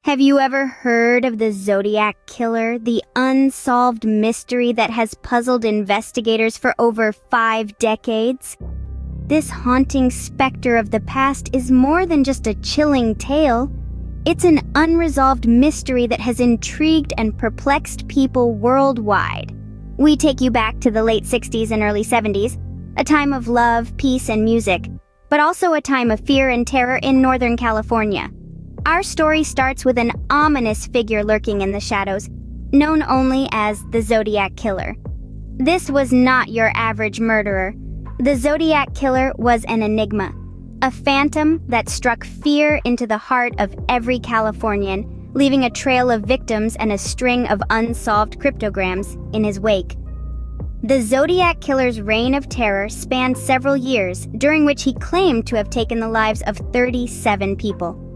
Have you ever heard of the Zodiac Killer, the unsolved mystery that has puzzled investigators for over 5 decades? This haunting specter of the past is more than just a chilling tale. It's an unresolved mystery that has intrigued and perplexed people worldwide. We take you back to the late 60s and early 70s, a time of love, peace, and music, but also a time of fear and terror in Northern California. Our story starts with an ominous figure lurking in the shadows, known only as the Zodiac Killer. This was not your average murderer. The Zodiac Killer was an enigma, a phantom that struck fear into the heart of every Californian, leaving a trail of victims and a string of unsolved cryptograms in his wake. The Zodiac Killer's reign of terror spanned several years, during which he claimed to have taken the lives of 37 people.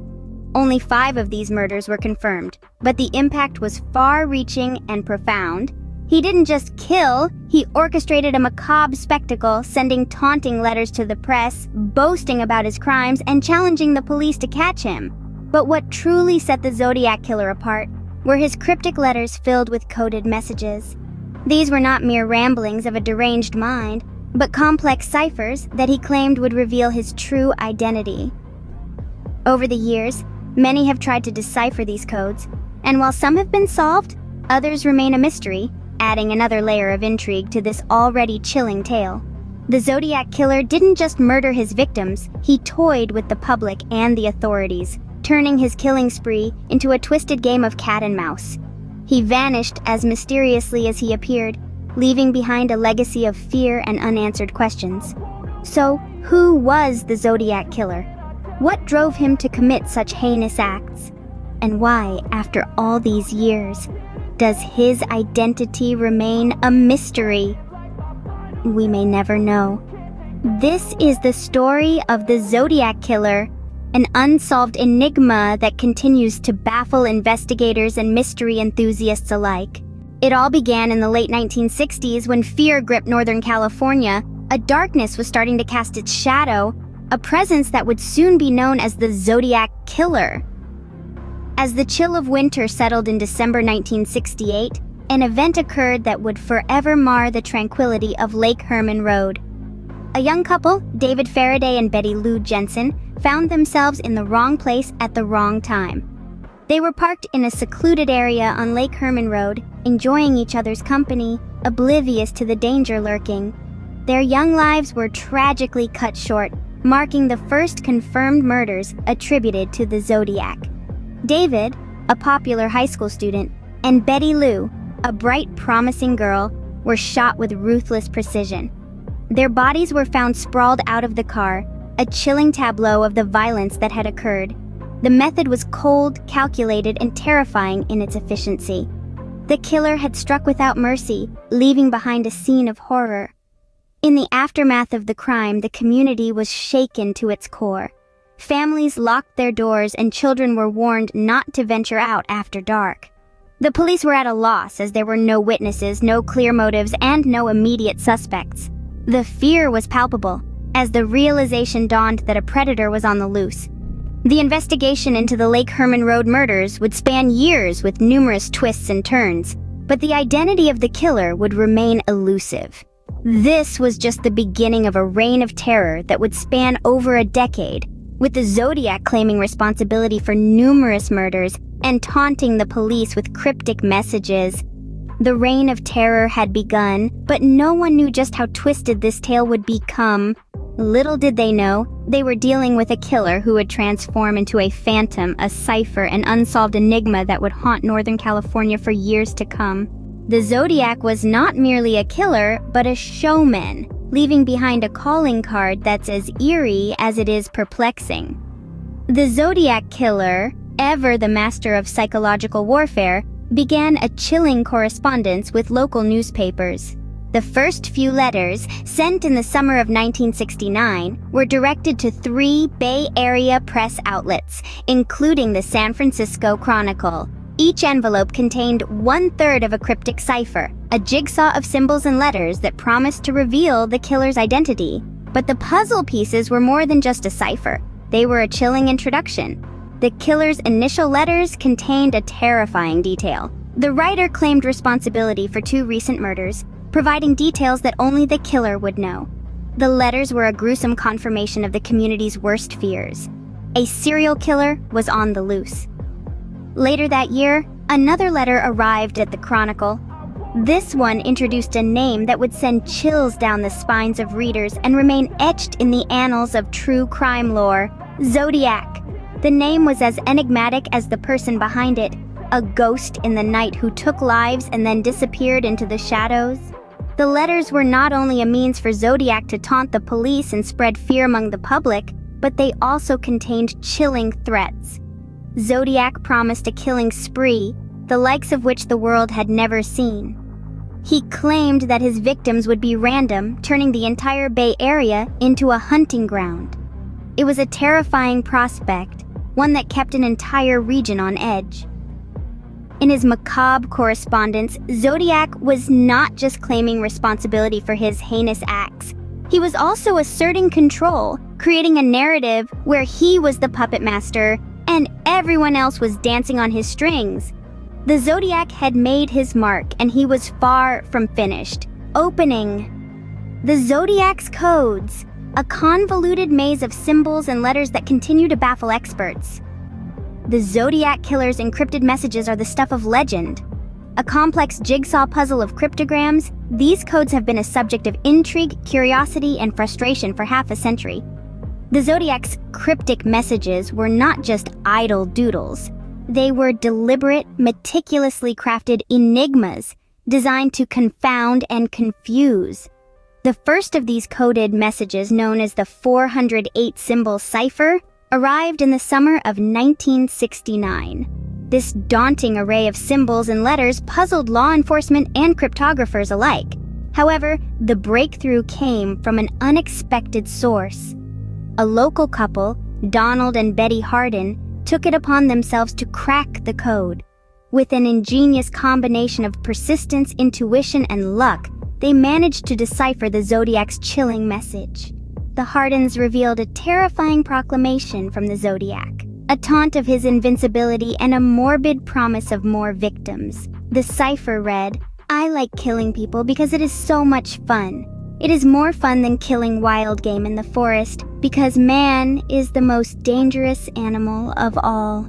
Only 5 of these murders were confirmed, but the impact was far-reaching and profound. He didn't just kill, he orchestrated a macabre spectacle, sending taunting letters to the press, boasting about his crimes, and challenging the police to catch him. But what truly set the Zodiac Killer apart were his cryptic letters filled with coded messages. These were not mere ramblings of a deranged mind, but complex ciphers that he claimed would reveal his true identity. Over the years, many have tried to decipher these codes, and while some have been solved, others remain a mystery, adding another layer of intrigue to this already chilling tale. The Zodiac Killer didn't just murder his victims, he toyed with the public and the authorities, turning his killing spree into a twisted game of cat and mouse. He vanished as mysteriously as he appeared, leaving behind a legacy of fear and unanswered questions. So, who was the Zodiac Killer? What drove him to commit such heinous acts? And why, after all these years, does his identity remain a mystery? We may never know. This is the story of the Zodiac Killer, an unsolved enigma that continues to baffle investigators and mystery enthusiasts alike. It all began in the late 1960s when fear gripped Northern California. A darkness was starting to cast its shadow, a presence that would soon be known as the Zodiac Killer. As the chill of winter settled in December 1968, an event occurred that would forever mar the tranquility of Lake Herman Road. A young couple, David Faraday and Betty Lou Jensen, found themselves in the wrong place at the wrong time. They were parked in a secluded area on Lake Herman Road, enjoying each other's company, oblivious to the danger lurking. Their young lives were tragically cut short, marking the first confirmed murders attributed to the Zodiac. David, a popular high school student, and Betty Lou, a bright, promising girl, were shot with ruthless precision. Their bodies were found sprawled out of the car, a chilling tableau of the violence that had occurred. The method was cold, calculated, and terrifying in its efficiency. The killer had struck without mercy, leaving behind a scene of horror. In the aftermath of the crime, the community was shaken to its core. Families locked their doors and children were warned not to venture out after dark. The police were at a loss as there were no witnesses, no clear motives, and no immediate suspects. The fear was palpable as the realization dawned that a predator was on the loose. The investigation into the Lake Herman Road murders would span years with numerous twists and turns, but the identity of the killer would remain elusive. This was just the beginning of a reign of terror that would span over a decade, with the Zodiac claiming responsibility for numerous murders and taunting the police with cryptic messages. The reign of terror had begun, but no one knew just how twisted this tale would become. Little did they know, they were dealing with a killer who would transform into a phantom, a cipher, an unsolved enigma that would haunt Northern California for years to come. The Zodiac was not merely a killer, but a showman, leaving behind a calling card that's as eerie as it is perplexing. The Zodiac Killer, ever the master of psychological warfare, began a chilling correspondence with local newspapers. The first few letters, sent in the summer of 1969, were directed to 3 Bay Area press outlets, including the San Francisco Chronicle. Each envelope contained 1/3 of a cryptic cipher, a jigsaw of symbols and letters that promised to reveal the killer's identity. But the puzzle pieces were more than just a cipher. They were a chilling introduction. The killer's initial letters contained a terrifying detail. The writer claimed responsibility for 2 recent murders, providing details that only the killer would know. The letters were a gruesome confirmation of the community's worst fears. A serial killer was on the loose. Later that year, another letter arrived at the Chronicle. This one introduced a name that would send chills down the spines of readers and remain etched in the annals of true crime lore: Zodiac. The name was as enigmatic as the person behind it, a ghost in the night who took lives and then disappeared into the shadows. The letters were not only a means for Zodiac to taunt the police and spread fear among the public, but they also contained chilling threats. Zodiac promised a killing spree, the likes of which the world had never seen. He claimed that his victims would be random, turning the entire Bay Area into a hunting ground. It was a terrifying prospect, one that kept an entire region on edge. In his macabre correspondence, Zodiac was not just claiming responsibility for his heinous acts. He was also asserting control, creating a narrative where he was the puppet master and everyone else was dancing on his strings. The Zodiac had made his mark, and he was far from finished. Opening. The Zodiac's codes, a convoluted maze of symbols and letters that continue to baffle experts. The Zodiac killer's encrypted messages are the stuff of legend. A complex jigsaw puzzle of cryptograms, these codes have been a subject of intrigue, curiosity, and frustration for half a century. The Zodiac's cryptic messages were not just idle doodles. They were deliberate, meticulously crafted enigmas designed to confound and confuse. The first of these coded messages, known as the 408-symbol cipher, arrived in the summer of 1969. This daunting array of symbols and letters puzzled law enforcement and cryptographers alike. However, the breakthrough came from an unexpected source. A local couple, Donald and Betty Hardin, took it upon themselves to crack the code. With an ingenious combination of persistence, intuition, and luck, they managed to decipher the Zodiac's chilling message. The Hardins revealed a terrifying proclamation from the Zodiac, a taunt of his invincibility and a morbid promise of more victims. The cipher read, "I like killing people because it is so much fun. It is more fun than killing wild game in the forest, because man is the most dangerous animal of all."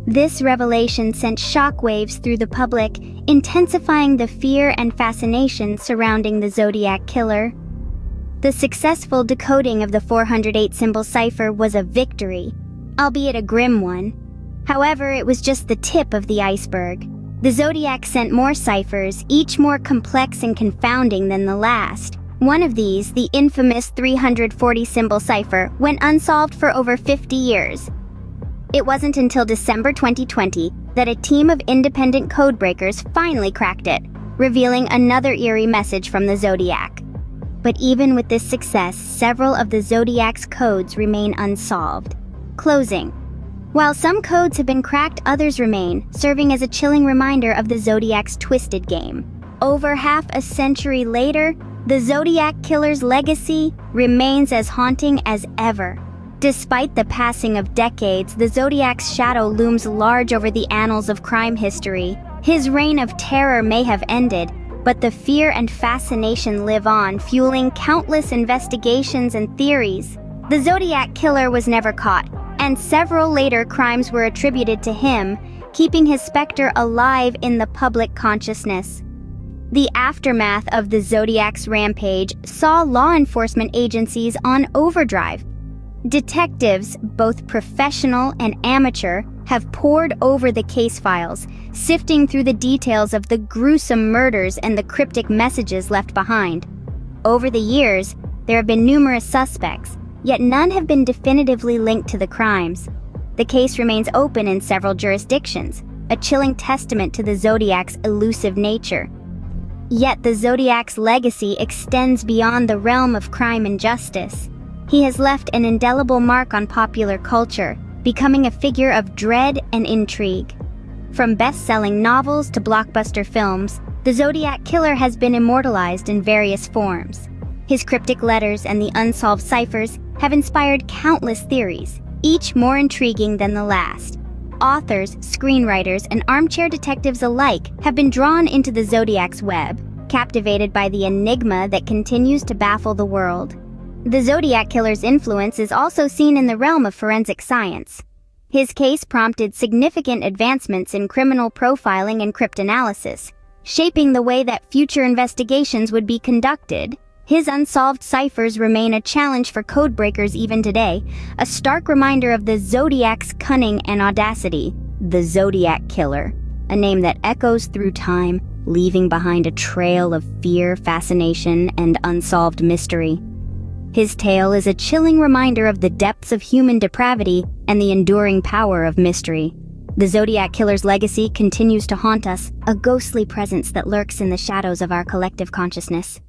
This revelation sent shockwaves through the public, intensifying the fear and fascination surrounding the Zodiac killer. The successful decoding of the 408-symbol cipher was a victory, albeit a grim one. However, it was just the tip of the iceberg. The Zodiac sent more ciphers, each more complex and confounding than the last. One of these, the infamous 340-symbol cipher, went unsolved for over 50 years. It wasn't until December 2020 that a team of independent codebreakers finally cracked it, revealing another eerie message from the Zodiac. But even with this success, several of the Zodiac's codes remain unsolved. Closing. While some codes have been cracked, others remain, serving as a chilling reminder of the Zodiac's twisted game. Over half a century later, the Zodiac killer's legacy remains as haunting as ever. Despite the passing of decades, the Zodiac's shadow looms large over the annals of crime history. His reign of terror may have ended, but the fear and fascination live on, fueling countless investigations and theories. The Zodiac killer was never caught, and several later crimes were attributed to him, keeping his specter alive in the public consciousness. The aftermath of the Zodiac's rampage saw law enforcement agencies on overdrive. Detectives, both professional and amateur, have pored over the case files, sifting through the details of the gruesome murders and the cryptic messages left behind. Over the years, there have been numerous suspects, yet none have been definitively linked to the crimes. The case remains open in several jurisdictions, a chilling testament to the Zodiac's elusive nature. Yet the Zodiac's legacy extends beyond the realm of crime and justice. He has left an indelible mark on popular culture, becoming a figure of dread and intrigue. From best-selling novels to blockbuster films, the Zodiac killer has been immortalized in various forms. His cryptic letters and the unsolved ciphers have inspired countless theories, each more intriguing than the last. Authors, screenwriters, and armchair detectives alike have been drawn into the Zodiac's web, captivated by the enigma that continues to baffle the world. The Zodiac killer's influence is also seen in the realm of forensic science. His case prompted significant advancements in criminal profiling and cryptanalysis, shaping the way that future investigations would be conducted. His unsolved ciphers remain a challenge for codebreakers even today, a stark reminder of the Zodiac's cunning and audacity. The Zodiac Killer, a name that echoes through time, leaving behind a trail of fear, fascination, and unsolved mystery. His tale is a chilling reminder of the depths of human depravity and the enduring power of mystery. The Zodiac Killer's legacy continues to haunt us, a ghostly presence that lurks in the shadows of our collective consciousness.